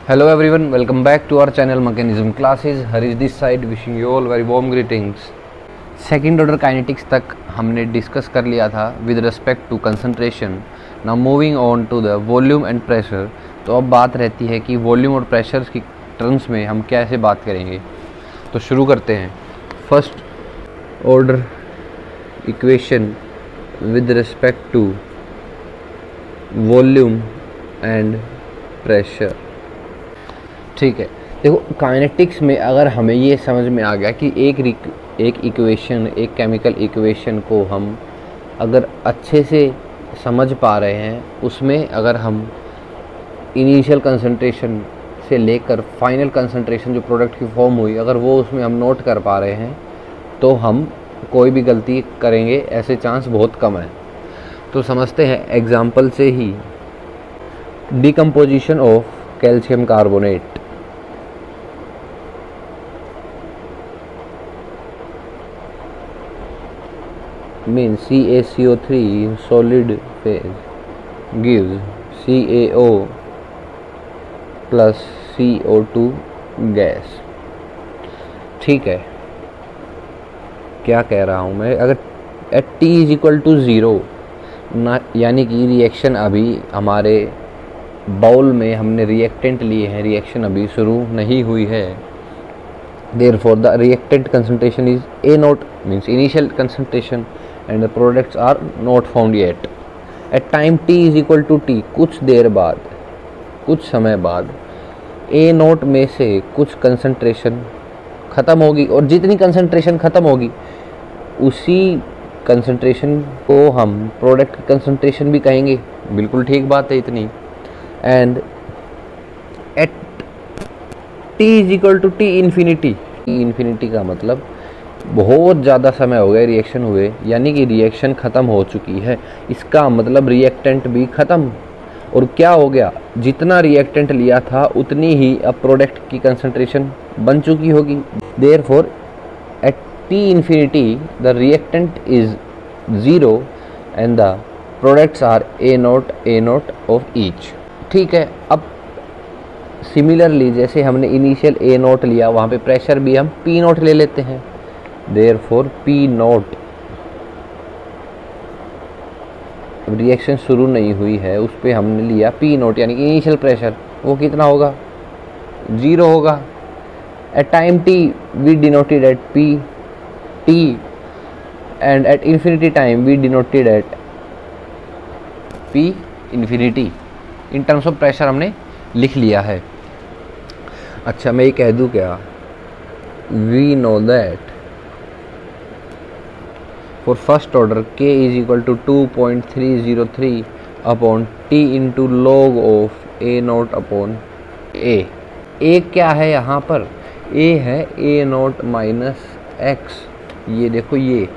Hello everyone, welcome back to our channel Mechanism Classes. Harish this side, wishing you all very warm greetings. Second order kinetics तक हमने discuss कर लिया था with respect to concentration. Now moving on to the volume and pressure. तो अब बात रहती है कि वॉल्यूम और प्रेशर की टर्म्स में हम कैसे बात करेंगे. तो शुरू करते हैं. First order equation with respect to volume and pressure. ठीक है, देखो काइनेटिक्स में अगर हमें ये समझ में आ गया कि एक इक्वेशन, एक केमिकल इक्वेशन को हम अगर अच्छे से समझ पा रहे हैं, उसमें अगर हम इनिशियल कंसंट्रेशन से लेकर फाइनल कंसंट्रेशन जो प्रोडक्ट की फॉर्म हुई, अगर वो उसमें हम नोट कर पा रहे हैं, तो हम कोई भी गलती करेंगे ऐसे चांस बहुत कम है. तो समझते हैं एग्जाम्पल से ही. Decomposition of calcium carbonate. means CaCO3 in solid phase gives CaO plus CO2 gas. ठीक है, क्या कह रहा हूँ मैं, अगर at T is equal to zero ना, यानी कि रिएक्शन अभी हमारे बाउल में हमने रिएक्टेंट लिए हैं, रिएक्शन अभी शुरू नहीं हुई है. Therefore the reactant concentration is A0 means initial concentration and the products are not found yet. At time t is equal to t, कुछ देर बाद, कुछ समय बाद A0 में से कुछ कंसंट्रेशन ख़त्म होगी, और जितनी कंसंट्रेशन ख़त्म होगी उसी कंसंट्रेशन को हम प्रोडक्ट की कंसंट्रेशन भी कहेंगे. बिल्कुल ठीक बात है इतनी. And at t is equal to T infinity. Infinity का मतलब बहुत ज़्यादा समय हो गया रिएक्शन हुए, यानी कि रिएक्शन ख़त्म हो चुकी है. इसका मतलब रिएक्टेंट भी ख़त्म. और क्या हो गया, जितना रिएक्टेंट लिया था उतनी ही अब प्रोडक्ट की कंसंट्रेशन बन चुकी होगी. Therefore at T infinity the reactant is zero and the products are A0 of each. ठीक है, अब सिमिलरली जैसे हमने इनिशियल A0 लिया, वहाँ पे प्रेशर भी हम P0 ले लेते हैं. देयरफॉर P0, रिएक्शन शुरू नहीं हुई है, उस पर हमने लिया P0 यानी कि इनिशियल प्रेशर. वो कितना होगा, ज़ीरो होगा. At time t we denoted at T and at infinity time we denoted at P infinity. In terms of pressure हमने लिख लिया है. अच्छा, मैं ये कह दूँ क्या, we know that for first order K is equal to 2.303 upon T into log of A0 upon A. A क्या है यहाँ पर, A है A0 माइनस एक्स. ये देखो, ये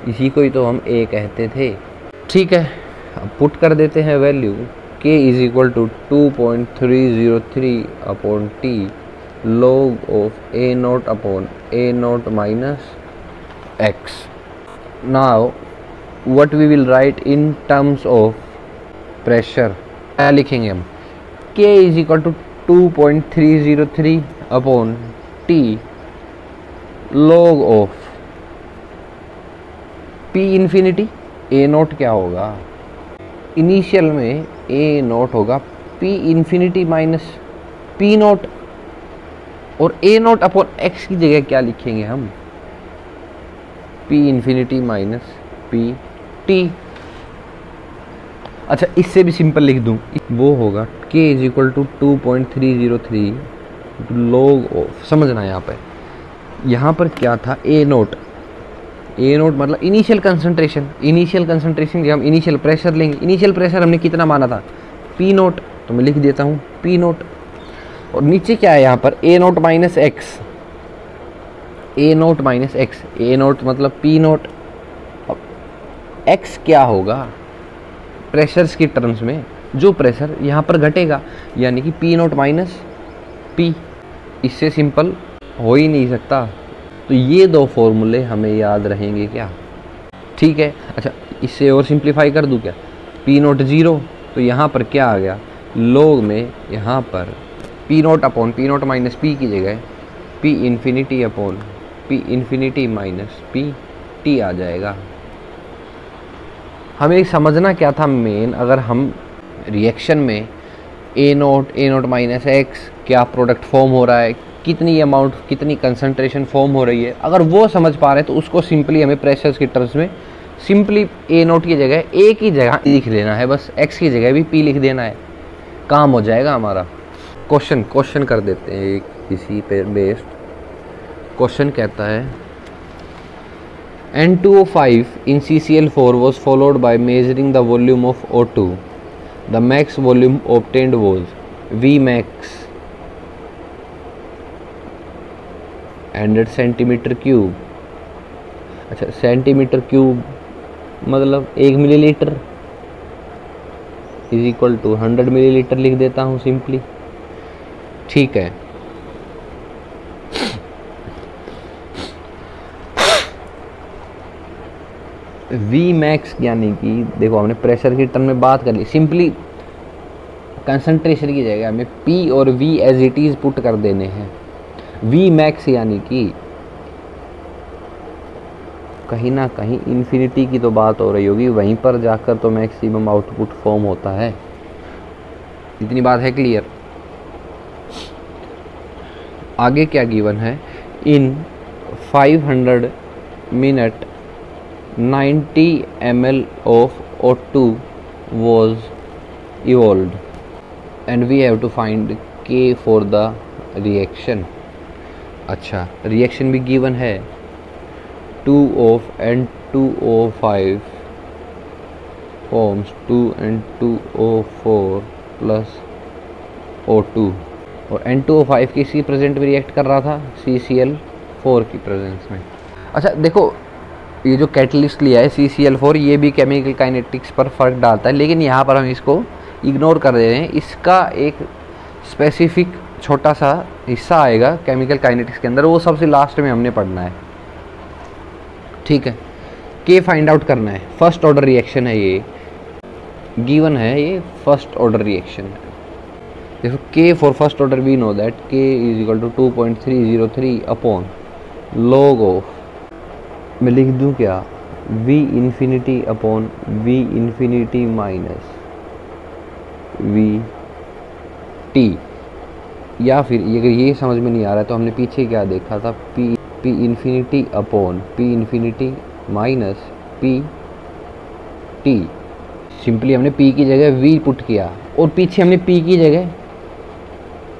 इसी को ही तो हम A कहते थे. ठीक है, अब पुट कर देते हैं value. K is equal to 2.303 upon T log of A0 upon A0 minus X. Now what we will write in terms of pressure, क्या लिखेंगे हम, K is equal to 2.303 upon T log of P infinity. A0 क्या होगा, initial में A0 होगा P infinity minus P0, और A0 upon x की जगह क्या लिखेंगे हम, P infinity minus P T. अच्छा, इससे भी सिंपल लिख दूं, वो होगा K is equal to 2.303 log of. समझना यहाँ पर क्या था, A0 मतलब इनिशियल कंसंट्रेशन. इनिशियल कंसंट्रेशन के हम इनिशियल प्रेशर लेंगे. इनिशियल प्रेशर हमने कितना माना था, P0, तो मैं लिख देता हूँ P0. और नीचे क्या है यहाँ पर, A0 minus x. A0 minus x, A0 मतलब P0. अब x क्या होगा, प्रेशर्स की टर्म्स में जो प्रेशर यहाँ पर घटेगा, यानी कि P0 माइनस P. इससे सिंपल हो ही नहीं सकता. तो ये दो फॉर्मूले हमें याद रहेंगे क्या. ठीक है, अच्छा इससे और सिंप्लीफाई कर दूँ क्या, P0 ज़ीरो, तो यहाँ पर क्या आ गया, लॉग में यहाँ पर P naught upon P naught minus P की जगह P infinity upon P infinity minus P T आ जाएगा। हमें समझना क्या था मेन, अगर हम रिएक्शन में ए नोट माइनस एक्स क्या प्रोडक्ट फॉर्म हो रहा है, कितनी अमाउंट कितनी कंसंट्रेशन फॉर्म हो रही है, अगर वो समझ पा रहे हैं तो उसको सिंपली हमें प्रेशर्स के टर्म्स में सिंपली ए नोट की जगह ए की जगह लिख लेना है, बस एक्स की जगह भी पी लिख देना है, काम हो जाएगा हमारा। क्वेश्चन कर देते हैं इसी पे बेस्ड। क्वेश्चन कहता है N2O5 in CCl4 was followed by measuring the volume of O2. The max volume obtained was Vmax 100 centimeter cube. अच्छा, सेंटीमीटर क्यूब मतलब 1 milliliter is equal to 100 milliliter लिख देता हूँ सिंपली। ठीक है, वी मैक्स यानी कि देखो हमने प्रेशर की टर्म में बात कर ली, सिंपली कंसंट्रेशन की जगह हमें पी और V as it is put कर देने हैं। वी मैक्स यानी कि कहीं ना कहीं इन्फिनिटी की तो बात हो रही होगी, वहीं पर जाकर तो मैक्सिमम आउटपुट फॉर्म होता है। इतनी बात है क्लियर। आगे क्या गिवन है, in 500 minute 90 ml of O2 was evolved and we have to find K for the reaction। अच्छा, रिएक्शन भी गिवन है, 2 of N2O5 forms 2 N2O4 plus O2 और N2O5 किसकी प्रेजेंट में रिएक्ट कर रहा था, CCl4 की प्रेजेंस में। अच्छा देखो, ये जो कैटलिस्ट लिया है CCl4 ये भी केमिकल काइनेटिक्स पर फर्क डालता है, लेकिन यहाँ पर हम इसको इग्नोर कर दे रहे हैं। इसका एक स्पेसिफिक छोटा सा हिस्सा आएगा केमिकल काइनेटिक्स के अंदर, वो सबसे लास्ट में हमने पढ़ना है। ठीक है, के फाइंड आउट करना है, फर्स्ट ऑर्डर रिएक्शन है, ये गिवन है, ये फर्स्ट ऑर्डर रिएक्शन है। देखो K for first order we know that K is equal to 2.303 upon log of, मैं लिख दूं क्या, V infinity upon V infinity minus V T, या फिर अगर ये समझ में नहीं आ रहा है तो हमने पीछे क्या देखा था, P infinity upon P infinity minus P T. Simply हमने पी की जगह वी पुट किया और पीछे हमने पी की जगह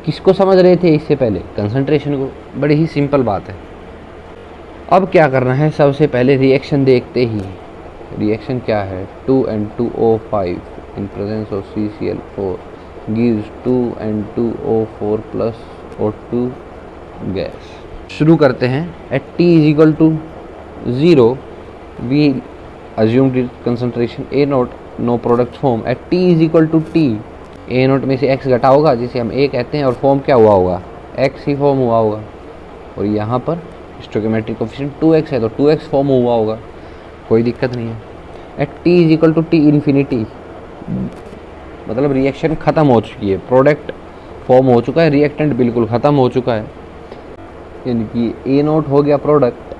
किसको समझ रहे थे इससे पहले, कंसंट्रेशन को। बड़ी ही सिंपल बात है। अब क्या करना है, सबसे पहले रिएक्शन देखते ही, रिएक्शन क्या है, 2N2O5 in presence of CCl4 gives 2N2O4 plus O2 gas। शुरू करते हैं। at T is equal to 0 we assumed concentration A0, no product form। at T is equal to T, A0 में से x घटा होगा जिसे हम A कहते हैं और फॉर्म क्या हुआ होगा, x ही फॉर्म हुआ होगा, और यहाँ पर स्टोइकोमेट्रिक कोफिशिएंट 2x है तो 2x फॉर्म हुआ होगा, कोई दिक्कत नहीं है। At t is equal to T infinity मतलब रिएक्शन ख़त्म हो चुकी है, प्रोडक्ट फॉर्म हो चुका है, रिएक्टेंट बिल्कुल ख़त्म हो चुका है, यानी कि A0 हो गया प्रोडक्ट,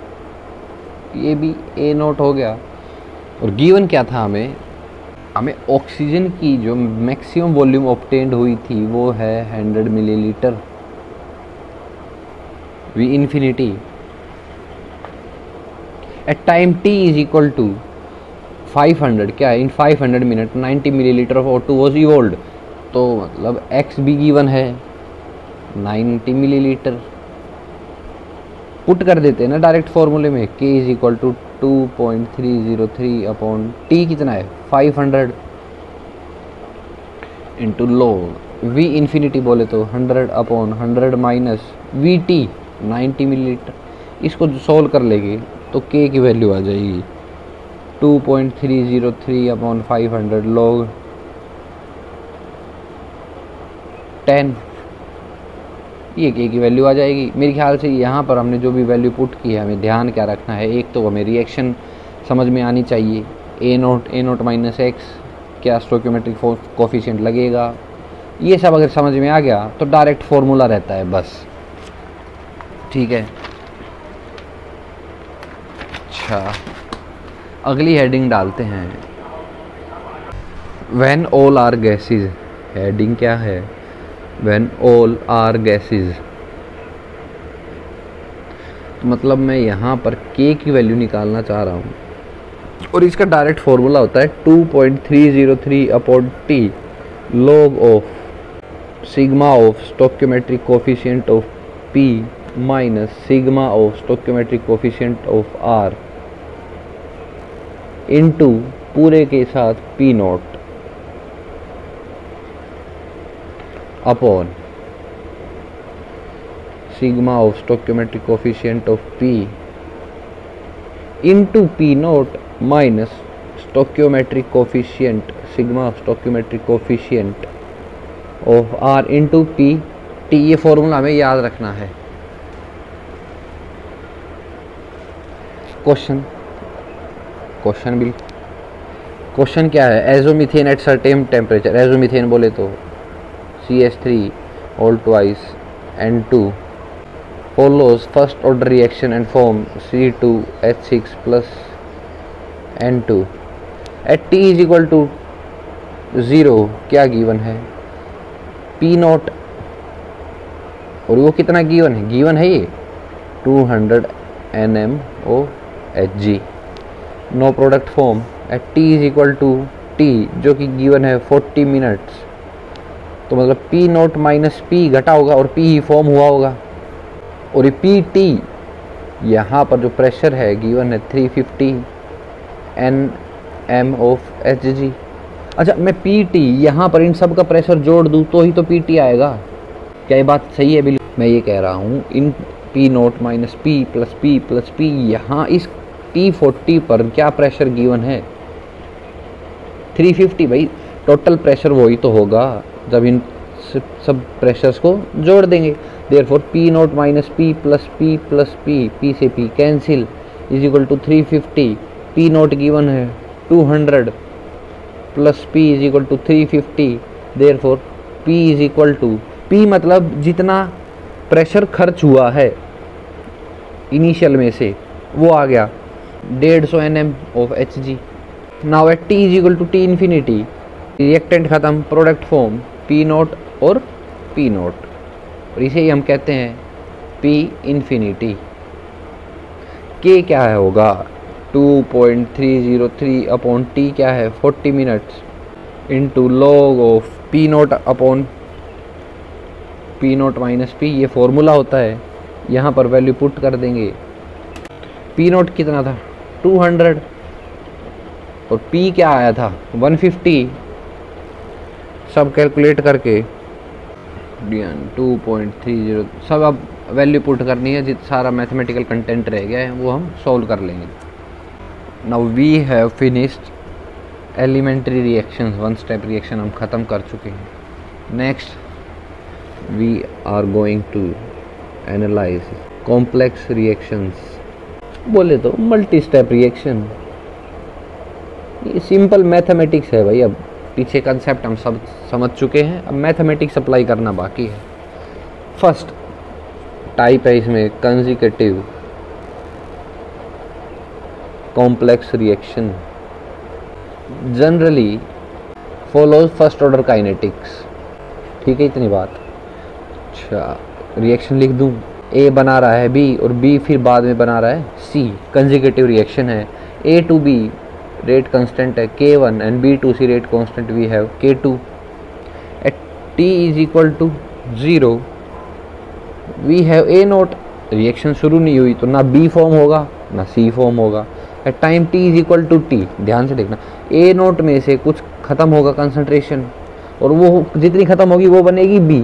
ये भी A0 हो गया। और गिवन क्या था, हमें ऑक्सीजन की जो मैक्सिमम वॉल्यूम ऑब्टेन्ड हुई थी वो है 100 milliliter, V infinity. At time t is equal to 500, क्या है, in 500 minute 90 milliliter of O2 was evolved, तो मतलब x भी गिवन है 90 मिलीलीटर, पुट कर देते हैं ना डायरेक्ट फॉर्मूले में, k is equal to 2.303 upon t कितना है 500 इंटू लॉग v इन्फिनिटी बोले तो 100 upon 100 minus V T 90 millilitre. इसको सॉल्व कर लेंगे तो k की वैल्यू आ जाएगी 2.303 अपॉन 500 लॉग 10, ये k की वैल्यू आ जाएगी। मेरे ख्याल से यहाँ पर हमने जो भी वैल्यू पुट की है, हमें ध्यान क्या रखना है, एक तो हमें रिएक्शन समझ में आनी चाहिए, A0 माइनस एक्स क्या स्टोइकोमेट्रिक कोफिशिएंट लगेगा, ये सब अगर समझ में आ गया तो डायरेक्ट फॉर्मूला रहता है बस, ठीक है। अच्छा, अगली हेडिंग डालते हैं, when all are gases. Heading क्या है? व्हेन ऑल आर गैसेज, मतलब मैं यहाँ पर k की वैल्यू निकालना चाह रहा हूँ और इसका डायरेक्ट फॉर्मूला होता है 2.303 upon t log of sigma of stoichiometric coefficient of p minus sigma of stoichiometric coefficient of r into पूरे के साथ p not upon sigma of stoichiometric coefficient of p into p not minus stoichiometric coefficient sigma of stoichiometric coefficient of r into p t। ये formula हमें याद रखना है। Question क्या है? एजोमीथेन एट सर्टेन टेम्परेचर, एजोमीथेन बोले तो CH3 all twice N2 follows first order reaction and form C2H6 plus N2 at T is equal to 0। क्या गिवन है? P नॉट, और वो कितना गिवन है? गिवन है ये 200 NmOHg। No product form at T is equal to T, जो कि गिवन है 40 मिनट्स। तो मतलब P नॉट माइनस P घटा होगा और P ही फॉर्म हुआ होगा। और ये PT यहाँ पर जो प्रेशर है गिवन है 350 Nm ऑफ Hg। अच्छा, मैं PT यहाँ पर इन सब का प्रेशर जोड़ दूँ तो ही तो PT आएगा। क्या ये बात सही है? बिल्कुल। मैं ये कह रहा हूँ इन P not minus P plus P यहाँ इस T40 पर क्या प्रेशर गिवन है? 350। भाई टोटल प्रेशर वही तो होगा जब इन सब प्रेशर्स को जोड़ देंगे। Therefore P not minus P plus P से P cancel is equal to 350। P not given है 200 plus P is equal to 350। Therefore P is equal to, P मतलब जितना प्रेशर खर्च हुआ है इनिशियल में से वो आ गया 150 Nm of Hg। Now at T is equal to T infinity, reactant खत्म, प्रोडक्ट फॉर्म P नॉट और P नॉट, और इसे ही हम कहते हैं P इन्फिनिटी। K क्या है होगा? 2.303 अपॉन T क्या है? 40 minutes into log of P not upon P not minus P। ये फॉर्मूला होता है, यहाँ पर वैल्यू पुट कर देंगे। P नॉट कितना था? 200 और P क्या आया था? 150। सब कैलकुलेट करके 2.30 सब अब वैल्यू पुट करनी है। जित सारा मैथमेटिकल कंटेंट रह गया है वो हम सॉल्व कर लेंगे। Now we have finished elementary reactions, one step reaction हम ख़त्म कर चुके हैं। Next we are going to analyze complex reactions, बोले तो मल्टी स्टेप रिएक्शन। ये सिंपल मैथमेटिक्स है भाई। अब पीछे कंसेप्ट हम सब समझ चुके हैं, अब मैथमेटिक्स अप्लाई करना बाकी है। फर्स्ट टाइप है इसमें consecutive complex reaction, generally follows first order kinetics. ठीक है, इतनी बात। अच्छा, रिएक्शन लिख दूं, A बना रहा है B और B फिर बाद में बना रहा है C। कंसेक्यूटिव रिएक्शन है। A to B rate constant है K1 and B to C rate constant we have K2। At T is equal to 0 we have A not. Reaction शुरू नहीं हुई तो ना B फॉर्म होगा ना C फॉर्म होगा। At time T is equal to T, ध्यान से देखना, A नॉट में से कुछ खत्म होगा कंसंट्रेशन और वो जितनी खत्म होगी वो बनेगी B,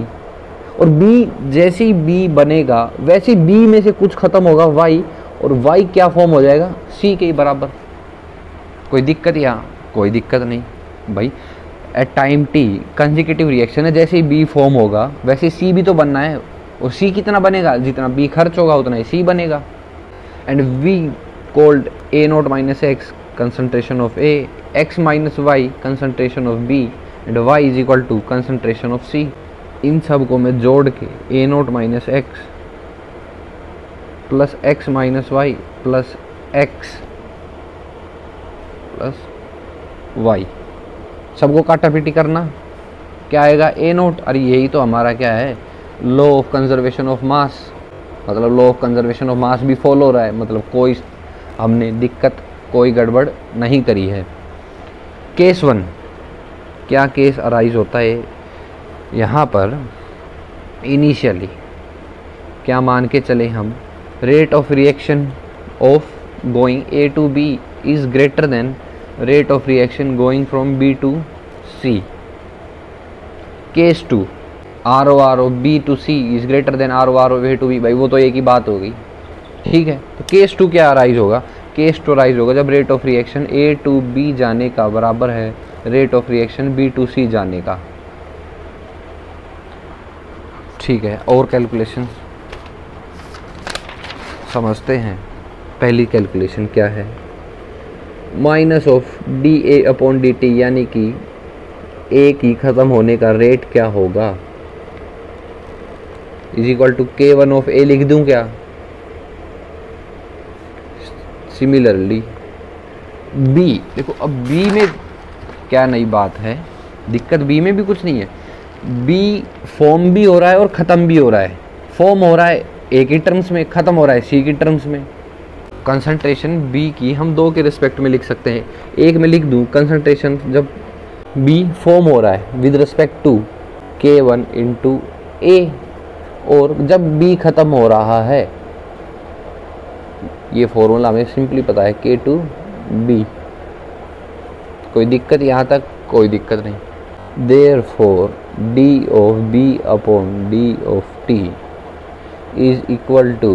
और B जैसे ही B बनेगा वैसे B में से कुछ खत्म होगा Y, और Y क्या फॉर्म हो जाएगा? C के बराबर। कोई दिक्कत? यहाँ कोई दिक्कत नहीं भाई। At time T consecutive reaction है, जैसे ही B फॉर्म होगा वैसे C भी तो बनना है, और C कितना बनेगा? जितना B खर्च होगा उतना ही C बनेगा। And V called A naught minus X concentration of A, X minus Y concentration of B, and Y is equal to concentration of C. इन सब को मैं जोड़ के A naught minus X plus X minus Y plus X plus Y, सबको काटापीटी करना, क्या आएगा ए नोट। अरे यही तो हमारा क्या है, law of conservation of mass, मतलब law of conservation of mass भी फॉलो हो रहा है, मतलब कोई हमने दिक्कत कोई गड़बड़ नहीं करी है। केस 1, क्या केस अराइज होता है यहाँ पर, इनिशियली क्या मान के चले हम, rate of reaction of going A to B is greater than rate of reaction going from B to C. Case 2, R O R O B to C is greater than R O R O A to B, भाई वो तो एक ही बात हो गई, ठीक है। तो केस 2 क्या अराइज होगा, केस 2 अराइज होगा जब rate of reaction A to B जाने का बराबर है rate of reaction B to C जाने का, ठीक है। और कैलकुलेशन समझते हैं। पहली कैलकुलेशन क्या है, minus of D A upon D T, यानी कि ए की ख़त्म होने का रेट क्या होगा, इज इक्वल टू के वन ऑफ ए लिख दूं क्या। सिमिलरली बी, देखो अब बी में क्या नई बात है, दिक्कत बी में भी कुछ नहीं है, बी फॉर्म भी हो रहा है और ख़त्म भी हो रहा है। फॉर्म हो रहा है ए की टर्म्स में, ख़त्म हो रहा है सी की टर्म्स में। कंसंट्रेशन बी की हम दो के रिस्पेक्ट में लिख सकते हैं, एक में लिख दूं कंसंट्रेशन जब बी फॉर्म हो रहा है विद रिस्पेक्ट टू के वन इंटू ए, और जब बी ख़त्म हो रहा है, ये फॉर्मूला हमें सिंपली पता है के टू बी। कोई दिक्कत यहाँ तक, कोई दिक्कत नहीं। Therefore D of B upon d of t is equal to,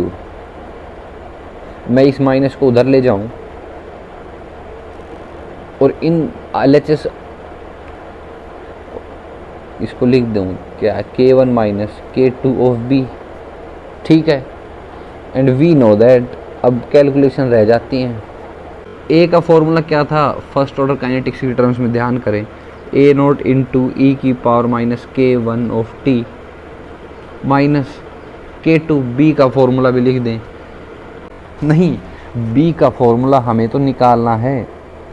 मैं इस माइनस को उधर ले जाऊं और इन LHS इसको लिख दूं क्या, K1 minus K2 of B, ठीक है। एंड वी नो दैट, अब कैलकुलेशन रह जाती हैं। ए का फॉर्मूला क्या था, फर्स्ट ऑर्डर काइनेटिक्स की टर्म्स में ध्यान करें, ए नोट इंटू ई की power minus K1 of T minus K2, B का फॉर्मूला भी लिख दें। नहीं, बी का फॉर्मूला हमें तो निकालना है,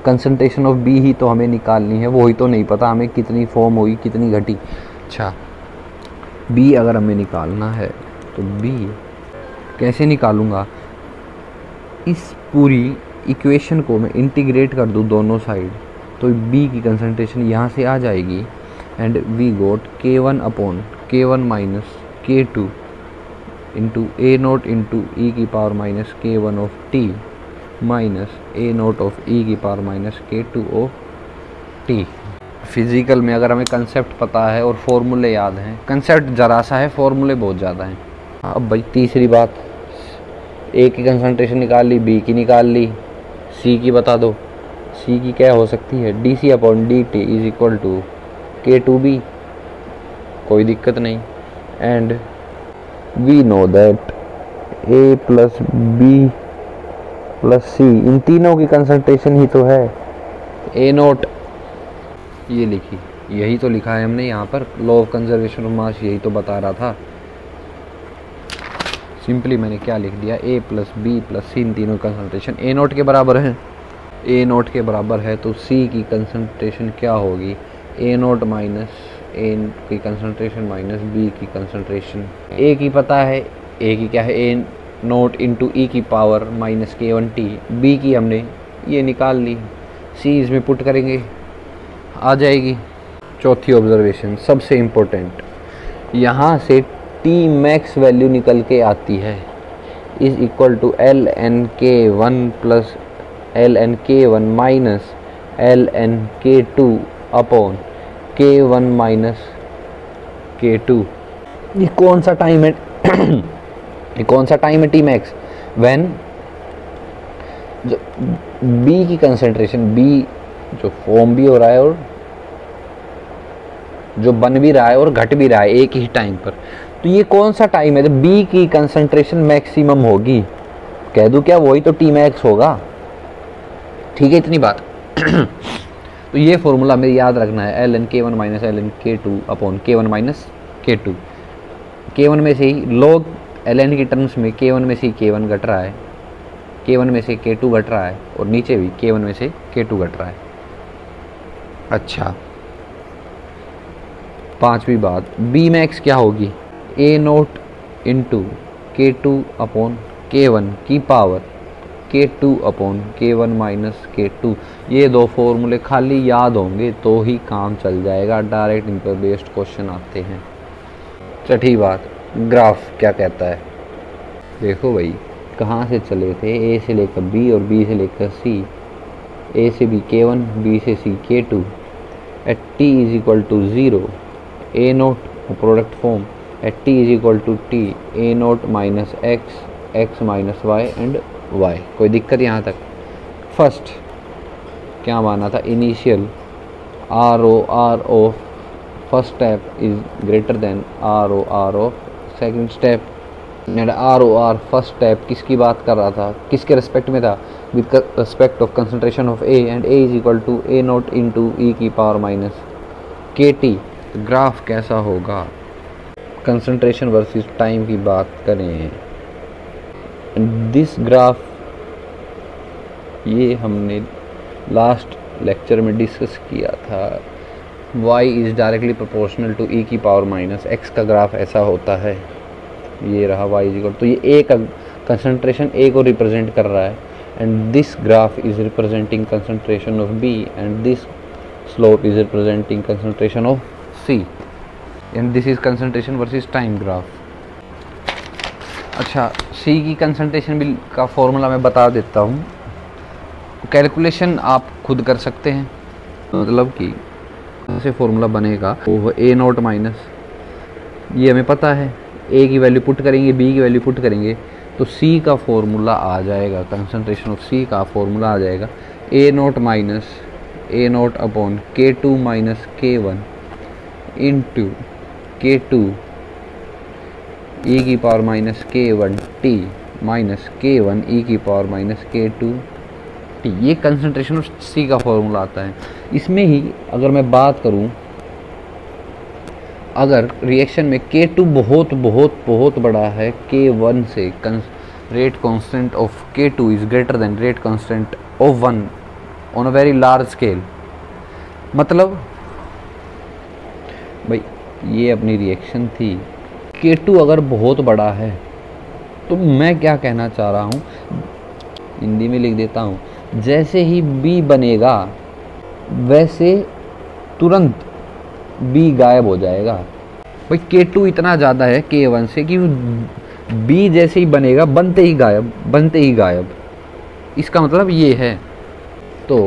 कंसंट्रेशन ऑफ बी ही तो हमें निकालनी है, वो ही तो नहीं पता हमें कितनी फॉर्म हुई कितनी घटी। अच्छा, बी अगर हमें निकालना है तो बी कैसे निकालूंगा, इस पूरी इक्वेशन को मैं इंटीग्रेट कर दूं दोनों साइड, तो बी की कंसंट्रेशन यहाँ से आ जाएगी। And we got K1 upon K1 minus K2 into A naught into ई की power minus K1 of T minus A naught of E की power minus K2 of T. Physical में अगर हमें कंसेप्ट पता है और फॉर्मूले याद हैं, कंसेप्ट जरा सा है, फॉर्मूले बहुत ज़्यादा हैं। अब भाई तीसरी बात, ए की कंसंट्रेशन निकाल ली, बी की निकाल ली, सी की बता दो। सी की क्या हो सकती है, D C upon D T is equal to K2B, कोई दिक्कत नहीं। And we know that A plus B plus C, इन तीनों की कंसंट्रेशन ही तो है ए नोट, ये लिखी, यही तो लिखा है हमने यहाँ पर, लॉ ऑफ कंजर्वेशन ऑफ मास यही तो बता रहा था। सिंपली मैंने क्या लिख दिया, ए प्लस बी प्लस सी, इन तीनों कंसंट्रेशन ए नोट के बराबर है। ए नोट के बराबर है तो सी की कंसंट्रेशन क्या होगी, ए नोट माइनस ए की कंसंट्रेशन माइनस बी की कंसंट्रेशन। ए की पता है, ए की क्या है, ए नोट इंटू ई की power minus K1 T, B की हमने ये निकाल ली, सी इसमें पुट करेंगे आ जाएगी। चौथी ऑब्जर्वेशन सबसे इम्पोर्टेंट, यहाँ से टी मैक्स वैल्यू निकल के आती है, is equal to LNK1 plus LNK1 minus LNK2 upon K1 minus K2। ये कौन सा टाइम है ये कौन सा टाइम है टी मैक्स, व्हेन जो बी की कंसंट्रेशन, बी जो फॉर्म भी हो रहा है और जो बन भी रहा है और घट भी रहा है एक ही टाइम पर, तो ये कौन सा टाइम है जब बी की कंसंट्रेशन मैक्सिमम होगी, कह दूं क्या, वही तो टी मैक्स होगा, ठीक है इतनी बात। तो ये फॉर्मूला मेरे याद रखना है, ln k1 minus ln k2 upon k1 minus k2। k1 में से ही log ln की टर्म्स में k1 में से k1 घट रहा है, k1 में से k2 घट रहा है, और नीचे भी k1 में से k2 घट रहा है। अच्छा, पांचवी बात, बी मैक्स क्या होगी, ए naught into k2 upon k1 की power k2 upon k1 minus k2। ये दो फॉर्मूले खाली याद होंगे तो ही काम चल जाएगा, डायरेक्ट इन पर बेस्ड क्वेश्चन आते हैं। छठी बात, ग्राफ क्या कहता है। देखो भाई, कहाँ से चले थे, ए से लेकर बी और बी से लेकर सी, ए से बी k1, बी से C k2, at t is equal to 0 A naught product form at t is equal to t A naught minus x minus y and y। कोई दिक्कत यहाँ तक। फर्स्ट क्या माना था, initial ROR of first step is greater than ROR of second step. And ROR first step किसकी बात कर रहा था, किसके रेस्पेक्ट में था, with respect of concentration of A, and A is equal to A naught into ई की power minus KT। Graph कैसा होगा, कंसंट्रेशन वर्सेस टाइम की बात करें। दिस ग्राफ ये हमने लास्ट लेक्चर में डिस्कस किया था, y is directly proportional to e की पावर माइनस x का ग्राफ ऐसा होता है। ये रहा y इज इक्वल, तो ये a का कंसंट्रेशन a को रिप्रेजेंट कर रहा है, and this graph is representing concentration of b, and this slope is representing concentration of c, and this is concentration versus time graph. अच्छा, c की concentration bill का फॉर्मूला मैं बता देता हूँ, कैलकुलेशन आप खुद कर सकते हैं। मतलब कि ऐसे फॉर्मूला बनेगा, वो ए नोट माइनस, ये हमें पता है, ए की वैल्यू पुट करेंगे, बी की वैल्यू पुट करेंगे, तो सी का फॉर्मूला आ जाएगा, कंसंट्रेशन ऑफ सी का फॉर्मूला आ जाएगा A naught minus A naught upon k2 minus k1 into k2 e की power minus k1 t minus k1 e की पावर माइनस k2 t। ये कंसंट्रेशन ऑफ सी का formula आता है। इसमें ही अगर मैं बात करूं, अगर रिएक्शन में K2 बहुत बहुत बहुत बड़ा है K1 से, rate constant of K2 is greater than rate constant of 1 on a very large scale, मतलब भाई ये अपनी रिएक्शन थी, K2 अगर बहुत बड़ा है, तो मैं क्या कहना चाह रहा हूँ, हिंदी में लिख देता हूँ, जैसे ही B बनेगा वैसे तुरंत B गायब हो जाएगा। भाई K2 इतना ज़्यादा है K1 से कि B जैसे ही बनेगा बनते ही गायब, बनते ही गायब। इसका मतलब ये है। तो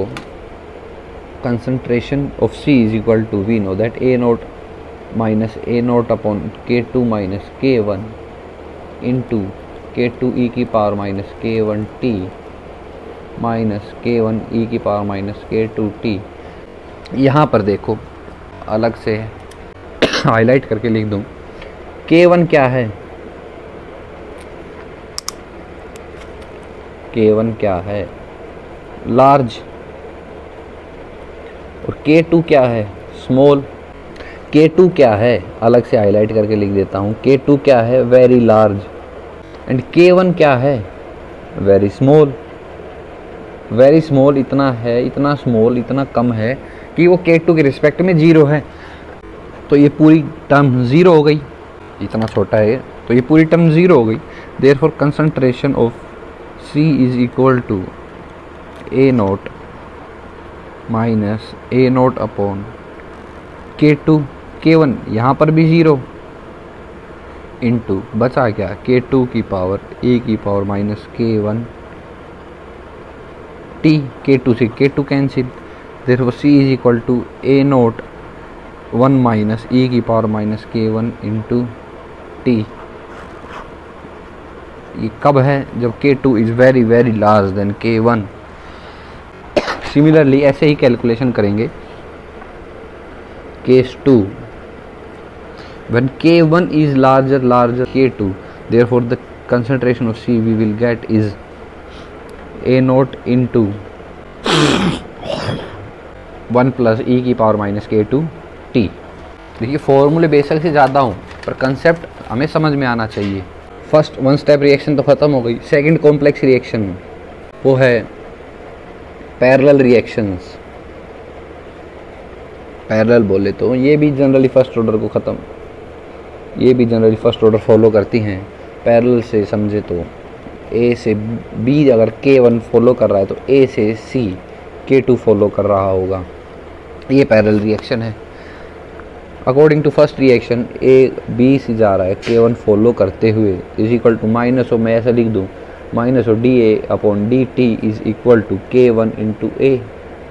concentration of C is equal to, we know that A naught minus A naught upon K2 minus K1 into K2 e की power minus K1 t minus K1 e की पावर माइनस K2 t। यहाँ पर देखो अलग से highlight करके लिख दूं, K1 क्या है, K1 क्या है, लार्ज, और K2 क्या है, स्मॉल। K2 क्या है, अलग से हाईलाइट करके लिख देता हूँ, K2 क्या है, वेरी लार्ज, एंड K1 क्या है, वेरी स्मॉल। वेरी स्मॉल इतना है, इतना स्मॉल, इतना कम है कि वो K2 के रिस्पेक्ट में 0 है, तो ये पूरी टर्म 0 हो गई। इतना छोटा है तो ये पूरी टर्म 0 हो गई। Therefore concentration of C is equal to A naught minus A naught upon K2 K1, यहाँ पर भी 0 इंटू बचा क्या, K2 की पावर A की power minus K1 t, K2 से K2 cancel, therefore C is equal to A naught 1 minus e की power minus K1 into t। ये कब है, जब K2 is very very large than K1। Similarly ऐसे ही calculation करेंगे case 2, when K1 is larger K2, therefore the concentration of C we will get is a naught into 1 plus ई की power minus के to T. देखिए फॉर्मूले बेशक से ज़्यादा हूँ पर कंसेप्ट हमें समझ में आना चाहिए। फर्स्ट वन स्टेप रिएक्शन तो ख़त्म हो गई। सेकंड कॉम्प्लेक्स रिएक्शन वो है पैरेलल रिएक्शंस। पैरेलल बोले तो ये भी जनरली फर्स्ट ऑर्डर को ख़त्म, ये भी जनरली फर्स्ट ऑर्डर फॉलो करती हैं। पैरेलल से समझे तो ए से बी अगर K1 फॉलो कर रहा है तो ए से सी K2 फॉलो कर रहा होगा, ये पैरेलल रिएक्शन है। According to first reaction A B से जा रहा है K1 फॉलो करते हुए is equal to minus of, मैं ऐसा लिख दूँ minus of D A upon D T is equal to K1 into A.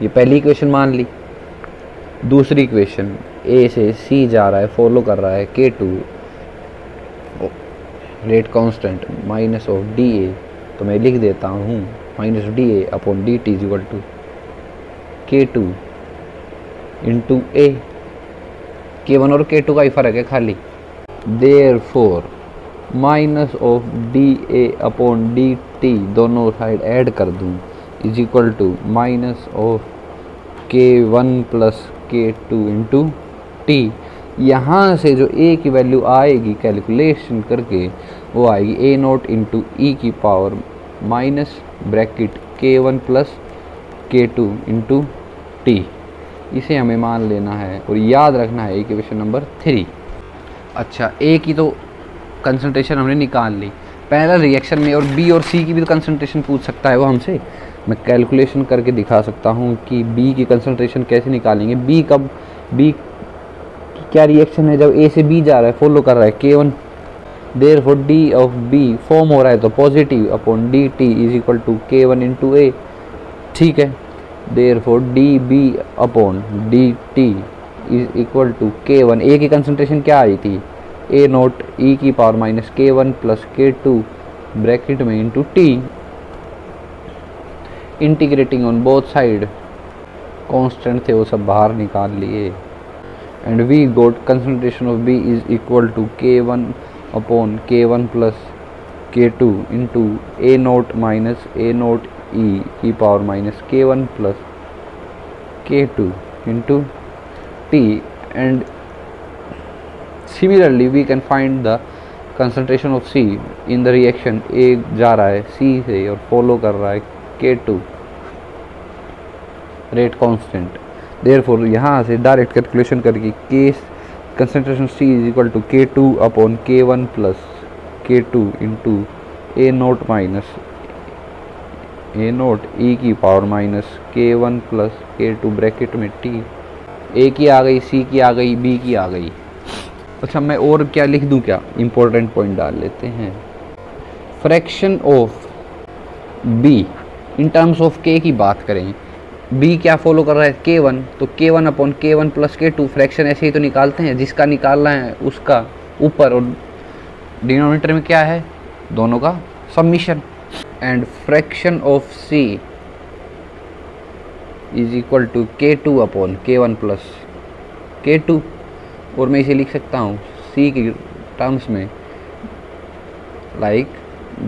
ये पहली इक्वेशन मान ली। दूसरी इक्वेशन ए से सी जा रहा है फॉलो कर रहा है K2 rate constant minus of D A, तो मैं लिख देता हूँ minus d A upon D T is equal to K2 into A. K1 और K2 का ही फ़र्क है खाली। Therefore minus of D A upon D t दोनों साइड ऐड कर दूँ is equal to minus of K1 plus K2 into t. यहाँ से जो a की वैल्यू आएगी कैलकुलेशन करके वो आएगी ए नोट इंटू ई की power minus bracket K1 plus K2 into T. इसे हमें मान लेना है और याद रखना है इक्वेशन नंबर 3। अच्छा ए की तो कंसंट्रेशन हमने निकाल ली। पैरेलल रिएक्शन में और बी और सी की भी तो कंसंट्रेशन पूछ सकता है वो हमसे। मैं कैलकुलेशन करके दिखा सकता हूँ कि बी की कंसंट्रेशन कैसे निकालेंगे। बी की क्या रिएक्शन है, जब ए से बी जा रहा है फॉलो कर रहा है K1, therefore D of B form हो रहा है तो positive upon D T is equal to K1 into A. ठीक है, therefore D B upon D T is equal to K1। A की कंसंट्रेशन क्या आई थी, ए नोट ई की power minus K1 plus K2 bracket में into T. Integrating on both side constant थे वो सब बाहर निकाल लिए and we got concentration of B is equal to K1 upon K1 plus K2 into A naught minus A naught E की power minus K1 plus K2 into T. And similarly we can find the concentration of C in the reaction. A जा रहा है C से और follow कर रहा है K2 rate constant. Therefore यहाँ से डायरेक्ट कैलकुलेशन करके case concentration C is equal to K2 upon K1 plus K2 into A naught minus A naught E की power minus K1 plus K2 bracket में T. A की आ गई, C की आ गई, B की आ गई। अच्छा मैं और क्या लिख दूँ, क्या इंपॉर्टेंट पॉइंट डाल लेते हैं। Fraction of B in terms of K की बात करें, B क्या फॉलो कर रहा है K1, तो K1 upon K1 plus K2 fraction ऐसे ही तो निकालते हैं, जिसका निकालना है उसका ऊपर और डिनोमिनेटर में क्या है दोनों का submission. And fraction of C is equal to K2 upon K1 plus K2, और मैं इसे लिख सकता हूँ C की टर्म्स में like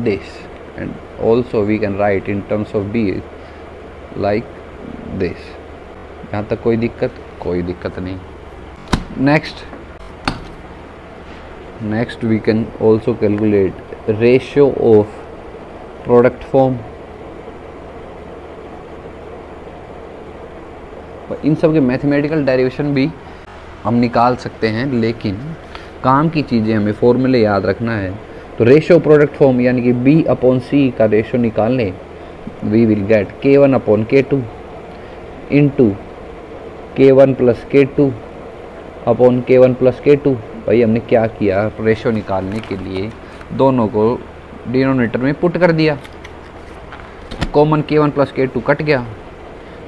this and also we can write in terms of B like this. यहाँ तक कोई दिक्कत नहीं। Next we can also calculate ratio of product form. इन सब के मैथमेटिकल डेरिवेशन भी हम निकाल सकते हैं, लेकिन काम की चीज़ें हमें फॉर्मूले याद रखना है। तो रेशियो प्रोडक्ट फॉर्म यानी कि B अपॉन C का रेशियो निकालने we will get K1 upon K2 into K1 plus K2 upon K1 plus K2। भाई हमने क्या किया, रेशियो निकालने के लिए दोनों को डिनोमिनेटर में पुट कर दिया, common K1 plus K2 cut गया।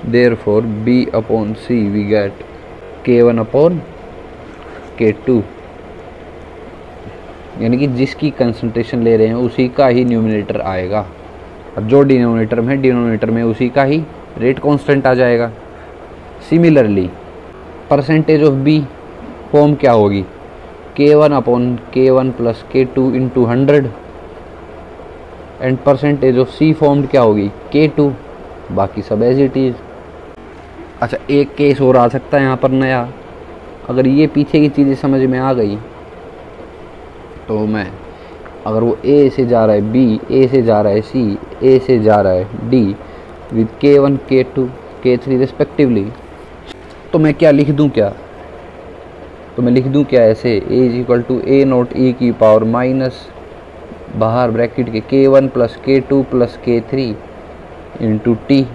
Therefore B upon C we get K1 upon K2, यानी कि जिसकी कंसंट्रेशन ले रहे हैं उसी का ही न्यूमिनेटर आएगा। अब जो डिनोमिनेटर में उसी का ही रेट कांस्टेंट आ जाएगा। Similarly percentage of B form क्या होगी, K1 upon K1 plus K2 into 100 and percentage of C form क्या होगी K2, बाकी सब एज इट इज़। अच्छा, एक केस और आ सकता है यहाँ पर नया। अगर ये पीछे की चीज़ें समझ में आ गई तो मैं, अगर वो ए से जा रहा है बी, ए से जा रहा है सी, ए से जा रहा है D with K1 K2 K3 respectively, तो मैं क्या लिख दूँ क्या? तो मैं लिख दूँ क्या ऐसे, A is equal to A naught E की पावर माइनस बाहर ब्रैकेट के K1 plus K2 plus K3 into T.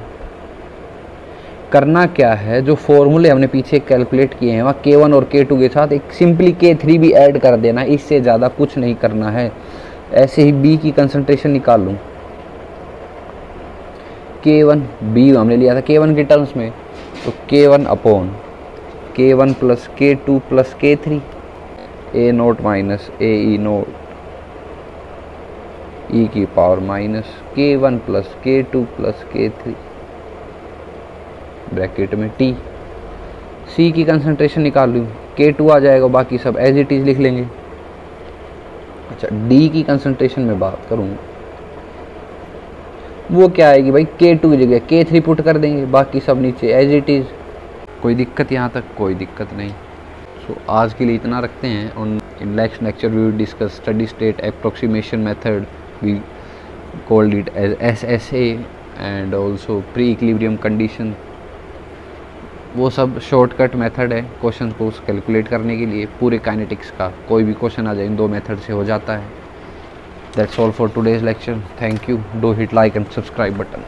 करना क्या है, जो फॉर्मूले हमने पीछे कैलकुलेट किए हैं वहाँ K1 और K2 के साथ एक सिंपली K3 भी ऐड कर देना, इससे ज़्यादा कुछ नहीं करना है। ऐसे ही B की कंसंट्रेशन निकाल लूँ, K1 B हमने लिया था K1 के टर्म्स में, तो K1 upon K1 plus K2 plus K3 ए नोट माइनस ए ई नोट ई की power minus K1 plus K2 plus K3 bracket में टी। सी की कंसंट्रेशन निकाल लूँ, K2 आ जाएगा, बाकी सब एज इट इज़ लिख लेंगे। अच्छा, डी की कंसंट्रेशन में बात करूँ, वो क्या आएगी भाई, K2 की जगह K3 पुट कर देंगे, बाकी सब नीचे एज इट इज़। कोई दिक्कत यहाँ तक? कोई दिक्कत नहीं। सो आज के लिए इतना रखते हैं। On in next lecture we will discuss steady state approximation method, we called it as SSA and also pre equilibrium condition. वो सब शॉर्टकट मेथड है क्वेश्चन को कैलकुलेट करने के लिए। पूरे काइनेटिक्स का कोई भी क्वेश्चन आ जाए इन दो मेथड से हो जाता है। That's all for today's lecture. Thank you. Do hit like and subscribe button.